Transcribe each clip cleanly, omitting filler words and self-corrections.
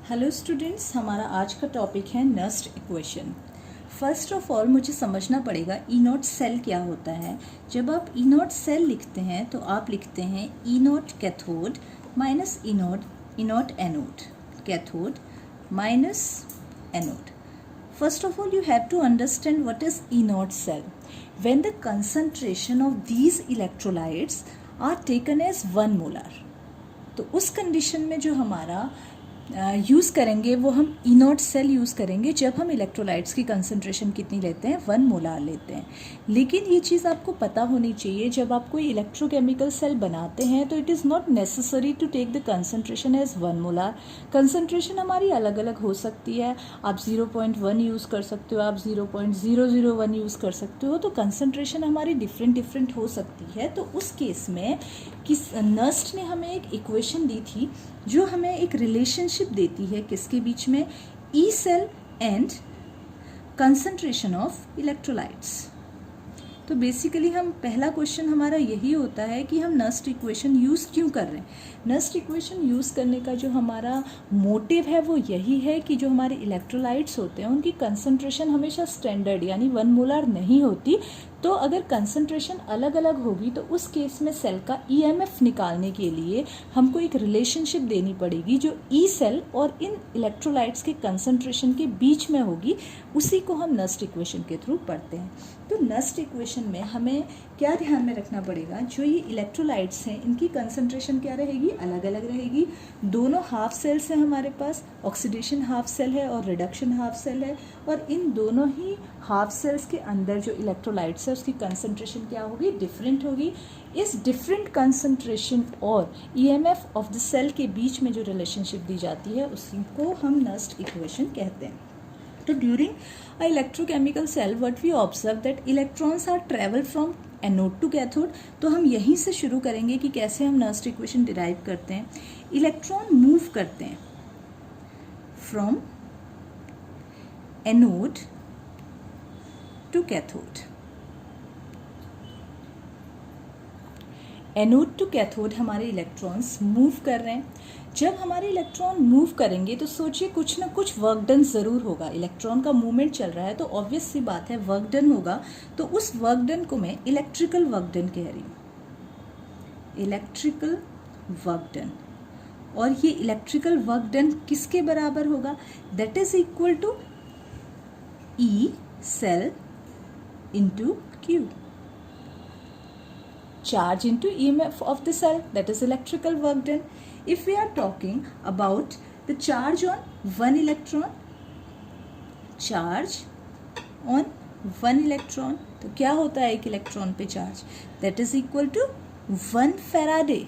Hello students, हमारा आज का टॉपिक है Nernst equation. First of all मुझे समझना पड़ेगा ई नॉट सेल क्या होता है। जब आप ई नॉट सेल लिखते हैं तो आप लिखते हैं E naught cathode minus E naught anode, cathode minus anode. First of all, you have to understand what is E naught cell. When the concentration of these electrolytes are taken as 1 molar, तो उस condition में जो हमारा use करेंगे वो हम ई naught cell use करेंगे जब हम इलेक्ट्रोलाइट्स की कंसंट्रेशन कितनी लेते हैं, 1 मोलार लेते हैं। लेकिन ये चीज़ आपको पता होनी चाहिए, जब आप कोई इलेक्ट्रोकेमिकल सेल बनाते हैं तो it is not necessary to take the concentration as 1 molar. Concentration हमारी अलग अलग हो सकती है, आप 0.1 यूज़ कर सकते हो, आप 0.001 यूज़ कर सकते हो, तो कंसंट्रेशन हमारी डिफरेंट हो सकती है। तो उस केस में नस्ट ने हमें एक इक्वेशन दी थी जो हमें एक रिलेशनशिप देती है किसके बीच में, E cell and concentration of electrolytes. तो बेसिकली हम पहला क्वेश्चन हमारा यही होता है कि हम नस्ट इक्वेशन यूज़ क्यों कर रहे हैं। नस्ट इक्वेशन यूज़ करने का जो हमारा मोटिव है वो यही है कि जो हमारे इलेक्ट्रोलाइट्स होते हैं उनकी कंसंट्रेशन हमेशा स्टैंडर्ड यानी 1 मोलार नहीं होती। तो अगर कंसंट्रेशन अलग अलग होगी तो उस केस में सेल का ईएमएफ निकालने के लिए हमको एक रिलेशनशिप देनी पड़ेगी जो ई सेल और इन इलेक्ट्रोलाइट्स के कंसंट्रेशन के बीच में होगी। उसी को हम नस्ट इक्वेशन के थ्रू पढ़ते हैं। तो नस्ट इक्वेशन में हमें क्या ध्यान में रखना पड़ेगा, जो ये इलेक्ट्रोलाइट्स हैं इनकी कंसंट्रेशन क्या रहेगी, अलग अलग रहेगी। दोनों हाफ सेल्स हैं हमारे पास, ऑक्सीडेशन हाफ सेल है और रिडक्शन हाफ सेल है, और इन दोनों ही हाफ सेल्स के अंदर जो इलेक्ट्रोलाइट्स है उसकी कंसंट्रेशन क्या होगी, डिफरेंट होगी। इस डिफरेंट कंसंट्रेशन और ईएमएफ ऑफ द सेल के बीच में जो रिलेशनशिप दी जाती है उसी को हम नस्ट इक्वेशन कहते हैं। तो during a electrochemical cell what we observe that electrons are travel from anode to cathode. तो हम यहीं से शुरू करेंगे कि कैसे हम नस्ट इक्वेशन डिराइव करते हैं। इलेक्ट्रॉन मूव करते हैं from anode to cathode. Anode to cathode हमारे इलेक्ट्रॉन्स मूव कर रहे हैं। जब हमारे इलेक्ट्रॉन मूव करेंगे तो सोचिए कुछ ना कुछ वर्क डन ज़रूर होगा। इलेक्ट्रॉन का मूवमेंट चल रहा है तो ऑब्वियस सी बात है वर्क डन होगा। तो उस वर्क डन को मैं इलेक्ट्रिकल वर्क डन कह रही हूँ, इलेक्ट्रिकल वर्क डन। और ये इलेक्ट्रिकल वर्क डन किसके बराबर होगा, that is equal to E cell into Q, charge into EMF of the cell, that is electrical work done. If we are talking about the charge on one electron, charge on one electron, तो क्या होता है एक electron पे charge, that is equal to 1 Faraday.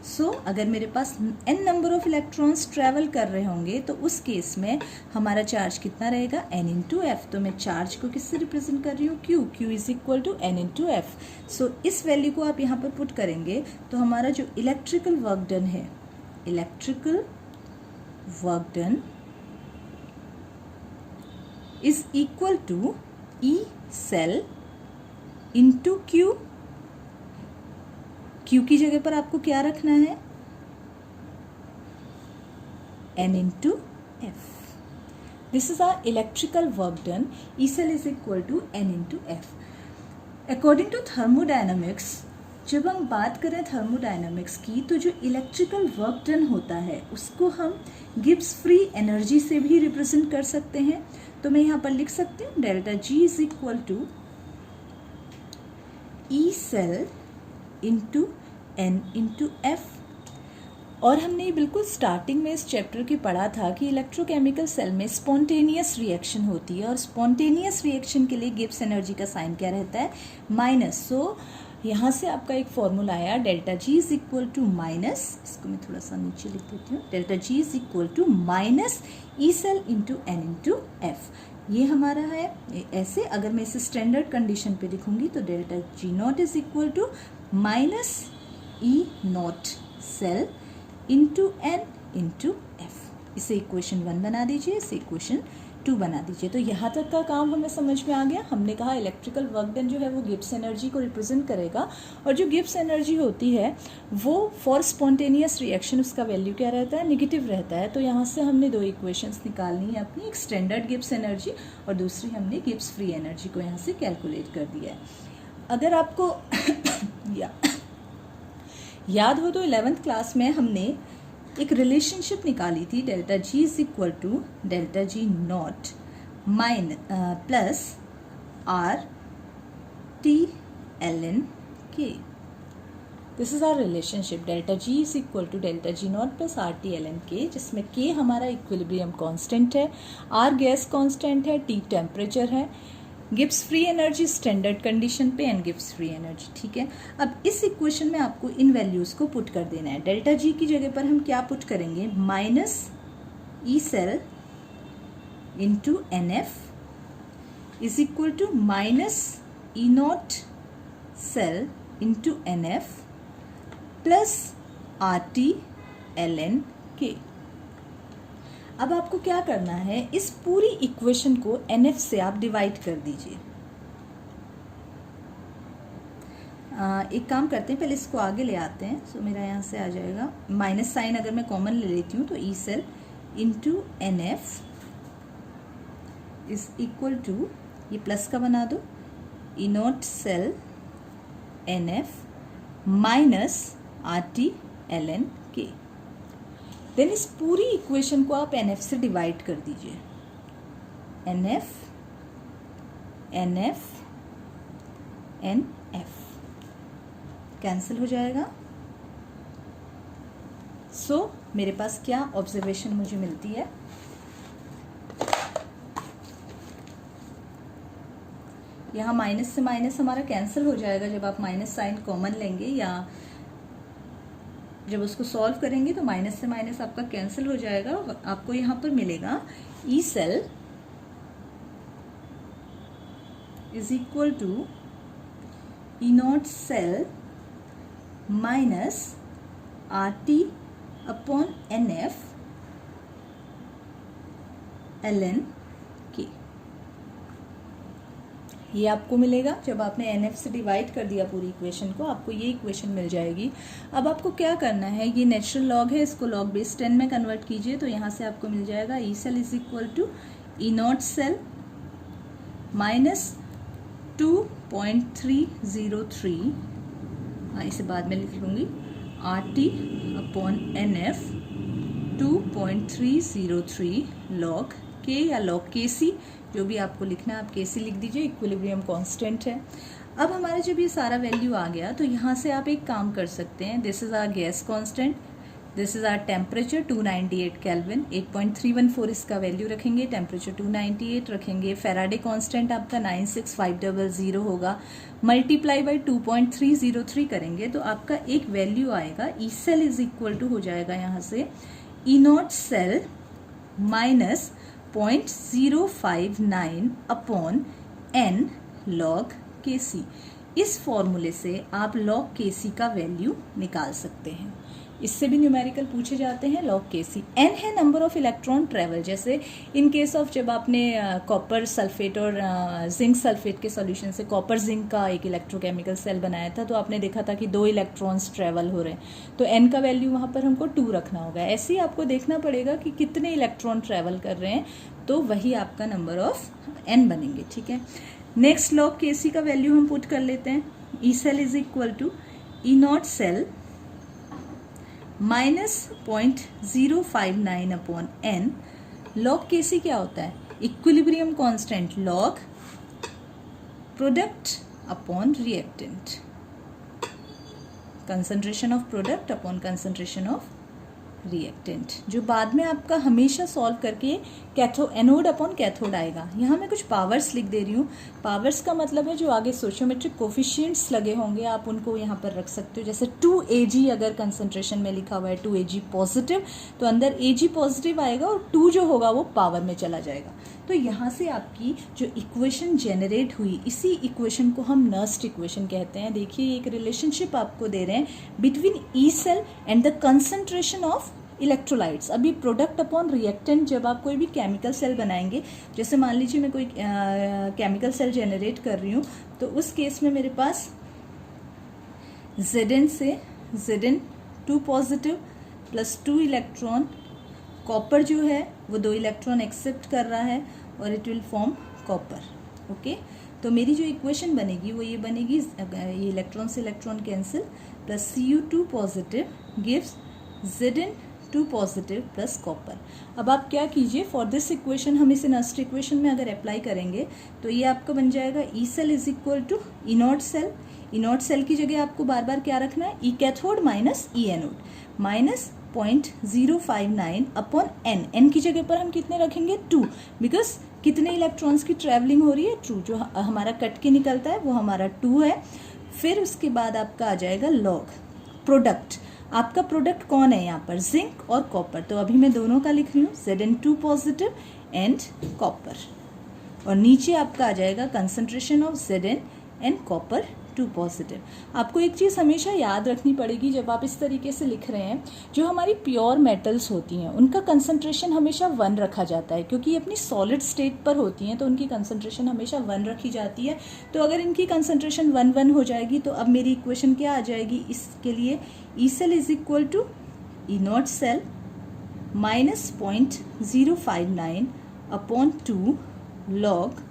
सो अगर मेरे पास n number of electrons travel कर रहे होंगे तो उस केस में हमारा चार्ज कितना रहेगा, n इंटू एफ। तो मैं चार्ज को किससे रिप्रेजेंट कर रही हूँ, q is equal to n into F. So इस वैल्यू को आप यहाँ पर पुट करेंगे तो हमारा जो इलेक्ट्रिकल वर्क डन है, electrical work done is equal to E cell into Q. Q की जगह पर आपको क्या रखना है, n into F. This is our electrical work done. E cell is equal to n into F. According to thermodynamics, जब हम बात करें थर्मोडायनामिक्स की तो जो इलेक्ट्रिकल वर्क डन होता है उसको हम गिब्स फ्री एनर्जी से भी रिप्रेजेंट कर सकते हैं। तो मैं यहाँ पर लिख सकती हूँ delta G is equal to E cell into N into F. और हमने बिल्कुल स्टार्टिंग में इस चैप्टर की पढ़ा था कि इलेक्ट्रोकेमिकल सेल में स्पॉन्टेनियस रिएक्शन होती है और स्पॉन्टेनियस रिएक्शन के लिए गिब्स एनर्जी का साइन क्या रहता है, माइनस। सो यहाँ से आपका एक फॉर्मूला आया delta G is equal to minus, इसको मैं थोड़ा सा नीचे लिख देती हूँ, delta G is equal to minus E cell into N into F. ये हमारा है ऐसे। अगर मैं इसे स्टैंडर्ड कंडीशन पे लिखूंगी तो delta G naught is equal to minus E naught cell into N into F. इसे इक्वेशन 1 बना दीजिए, इसे इक्वेशन 2 E2 बना दीजिए। तो यहाँ तक का काम हमें समझ में आ गया। हमने कहा इलेक्ट्रिकल वर्क डन जो है वो गिब्स एनर्जी को रिप्रेजेंट करेगा, और जो गिब्स एनर्जी होती है वो फॉर स्पॉन्टेनियस रिएक्शन उसका वैल्यू क्या रहता है, नेगेटिव रहता है। तो यहाँ से हमने दो इक्वेशंस निकालनी है अपनी, एक स्टैंडर्ड गिब्स एनर्जी और दूसरी हमने गिब्स फ्री एनर्जी को यहाँ से कैलकुलेट कर दिया है। अगर आपको याद हो तो 11th क्लास में हमने एक रिलेशनशिप निकाली थी, delta G is equal to delta G naught plus R T L N K. This is our relationship, delta G is equal to delta G naught plus R T L N K, जिसमें K हमारा equilibrium constant है, R gas constant है, T temperature है, Gibbs free energy standard condition पे and Gibbs free energy. ठीक है, अब इस इक्वेशन में आपको इन वैल्यूज को पुट कर देना है। डेल्टा जी की जगह पर हम क्या पुट करेंगे, minus E cell into N F is equal to minus E naught cell into N F plus R T L N K. अब आपको क्या करना है, इस पूरी इक्वेशन को NF से आप डिवाइड कर दीजिए। एक काम करते हैं, पहले इसको आगे ले आते हैं। सो मेरा यहाँ से आ जाएगा माइनस साइन, अगर मैं कॉमन ले लेती हूँ तो E cell into NF is equal to, ये प्लस का बना दो, E naught cell NF minus R T L N K. Then इस पूरी इक्वेशन को आप NF से डिवाइड कर दीजिए। NF NF NF कैंसिल हो जाएगा। सो मेरे पास क्या ऑब्जर्वेशन मुझे मिलती है, यहाँ माइनस से माइनस हमारा कैंसिल हो जाएगा जब आप माइनस साइन कॉमन लेंगे, या जब उसको सॉल्व करेंगे तो माइनस से माइनस आपका कैंसिल हो जाएगा। आपको यहाँ पर मिलेगा E cell is equal to E naught cell minus R T upon N F L N K. ये आपको मिलेगा जब आपने NF से डिवाइड कर दिया पूरी इक्वेशन को, आपको ये इक्वेशन मिल जाएगी। अब आपको क्या करना है, ये नेचुरल लॉग है, इसको लॉग बेस 10 में कन्वर्ट कीजिए। तो यहाँ से आपको मिल जाएगा E cell is equal to E naught cell minus 2.303, इसे बाद में लिख लूँगी, R T upon NF 2.303 log K या लॉग के सी, जो भी आपको लिखना है आप के सी लिख दीजिए, इक्विलिब्रियम कांस्टेंट है। अब हमारा जब ये सारा वैल्यू आ गया तो यहाँ से आप एक काम कर सकते हैं, this is R gas constant, this is R temperature 298 kelvin, 8.314 इसका वैल्यू रखेंगे, टेम्परेचर 298 रखेंगे, फेराडे कांस्टेंट आपका 96500 होगा, मल्टीप्लाई बाई 2.303 करेंगे तो आपका एक वैल्यू आएगा, E cell is equal to हो जाएगा यहाँ से E naught cell minus 0.059 upon n log Kc। इस फॉर्मूले से आप log Kc का वैल्यू निकाल सकते हैं। इससे भी न्यूमेरिकल पूछे जाते हैं। लॉग Kc n है नंबर ऑफ इलेक्ट्रॉन ट्रेवल, जैसे इन केस ऑफ जब आपने कॉपर सल्फेट और जिंक सल्फेट के सॉल्यूशन से कॉपर जिंक का एक इलेक्ट्रोकेमिकल सेल बनाया था, तो आपने देखा था कि 2 इलेक्ट्रॉन्स ट्रेवल हो रहे हैं, तो n का वैल्यू वहाँ पर हमको 2 रखना होगा। ऐसे ही आपको देखना पड़ेगा कि कितने इलेक्ट्रॉन ट्रेवल कर रहे हैं, तो वही आपका नंबर ऑफ n बनेंगे। ठीक है, नेक्स्ट लॉग Kc का वैल्यू हम पुट कर लेते हैं, E cell is equal to E naught cell minus 0.059 upon n। Log Kc क्या होता है, equilibrium constant log product upon reactant, concentration of product upon concentration of reactant, जो बाद में आपका हमेशा सॉल्व करके एनोड अपॉन कैथोड आएगा। यहाँ मैं कुछ पावर्स लिख दे रही हूँ। पावर्स का मतलब है जो आगे सोशियोमेट्रिक कोफिशिएंट्स लगे होंगे आप उनको यहाँ पर रख सकते हो। जैसे 2Ag अगर कंसंट्रेशन में लिखा हुआ है 2Ag पॉजिटिव, तो अंदर Ag पॉजिटिव आएगा और 2 जो होगा वो पावर में चला जाएगा। तो यहाँ से आपकी जो इक्वेशन जेनरेट हुई, इसी इक्वेशन को हम नर्स्ट इक्वेशन कहते हैं। देखिए एक रिलेशनशिप आपको दे रहे हैं between E cell and the concentration of electrolytes. अभी प्रोडक्ट अपॉन रिएक्टेंट, जब आप कोई भी केमिकल सेल बनाएंगे, जैसे मान लीजिए मैं कोई केमिकल सेल जनरेट कर रही हूँ, तो उस केस में मेरे पास Zn से Zn2 positive plus 2 electron, copper जो है वो 2 इलेक्ट्रॉन एक्सेप्ट कर रहा है और it will form copper. Okay, तो मेरी जो इक्वेशन बनेगी वो ये बनेगी, ये इलेक्ट्रॉन से electron cancel, plus Cu2 positive gives Zn2 positive plus copper. अब आप क्या कीजिए, फॉर दिस इक्वेशन हम इसे नस्ट इक्वेशन में अगर अप्लाई करेंगे तो ये आपका बन जाएगा E cell is equal to E naught cell. E naught cell की जगह आपको बार बार क्या रखना है, E cathode minus E anode minus 0.059 upon N. N की जगह पर हम कितने रखेंगे, 2, बिकॉज कितने इलेक्ट्रॉन्स की ट्रैवलिंग हो रही है, 2, जो हमारा कट के निकलता है वो हमारा 2 है। फिर उसके बाद आपका आ जाएगा लॉग प्रोडक्ट। आपका प्रोडक्ट कौन है यहाँ पर, जिंक और कॉपर, तो अभी मैं दोनों का लिख रही हूँ, Zn2 पॉजिटिव एंड कॉपर, और नीचे आपका आ जाएगा concentration of Zn and copper 2 positive. आपको एक चीज़ हमेशा याद रखनी पड़ेगी जब आप इस तरीके से लिख रहे हैं, जो हमारी प्योर मेटल्स होती हैं उनका कंसंट्रेशन हमेशा 1 रखा जाता है, क्योंकि ये अपनी सॉलिड स्टेट पर होती हैं तो उनकी कंसंट्रेशन हमेशा 1 रखी जाती है। तो अगर इनकी कंसंट्रेशन 1 हो जाएगी तो अब मेरी इक्वेशन क्या आ जाएगी, इसके लिए E cell is equal to E naught cell minus 0.059 upon 2 log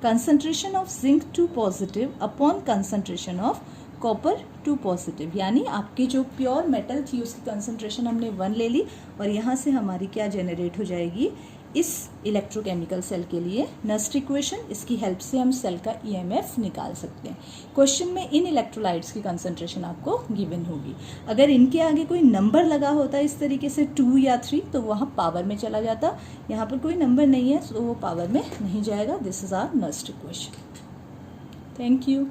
concentration of zinc 2 positive upon concentration of copper 2 positive. यानी आपके जो प्योर मेटल थी उसकी कंसंट्रेशन हमने 1 ले ली, और यहाँ से हमारी क्या जनरेट हो जाएगी, इस इलेक्ट्रोकेमिकल सेल के लिए नस्ट इक्वेशन। इसकी हेल्प से हम सेल का ईएमएफ निकाल सकते हैं। क्वेश्चन में इन इलेक्ट्रोलाइट्स की कंसंट्रेशन आपको गिवन होगी। अगर इनके आगे कोई नंबर लगा होता इस तरीके से 2 या 3 तो वहाँ पावर में चला जाता, यहाँ पर कोई नंबर नहीं है तो वो पावर में नहीं जाएगा। This is our Nernst equation. Thank you.